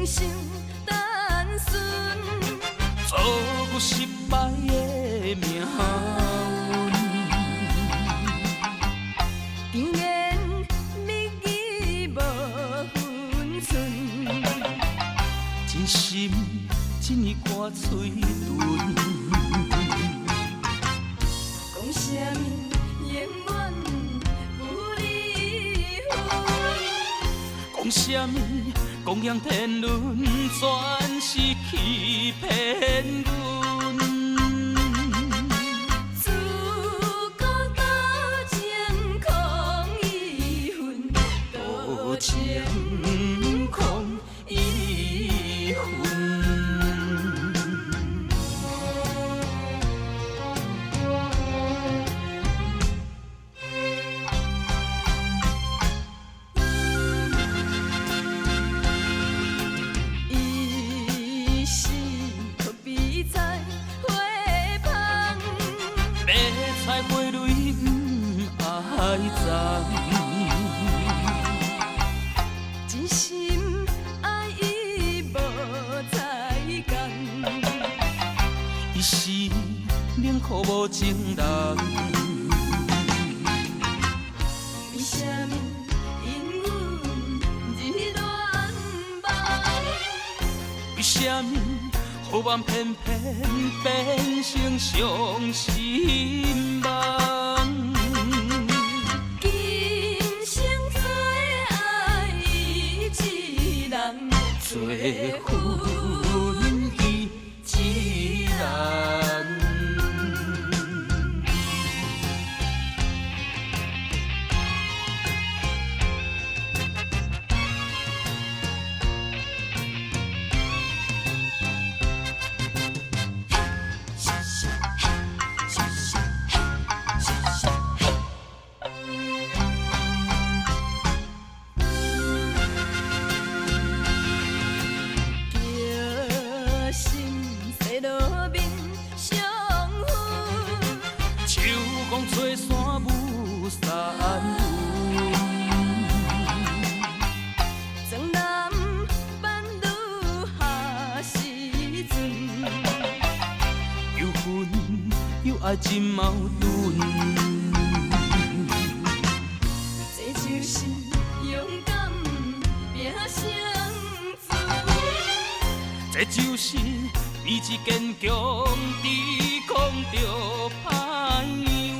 人生单纯，做我失败的命运。甜言蜜语无分寸，真心真意看嘴唇。讲啥物永远不离分，讲啥物公羊天伦，全是欺骗阮。自古多情空一份，多情空一份。一时可比在花香，白菜花蕊不爱脏，真心爱伊无彩工，伊是冷酷无情人。为啥物因阮日恋梦？为啥物好梦偏偏变成伤心梦？今生做爱伊一人，做婚伊一人。叫心西路面相逢，手讲吹山舞散云，庄南伴女下时阵，又恨又爱真矛盾。这就是勇敢拼生存。这就是意志坚强，抵抗着歹运。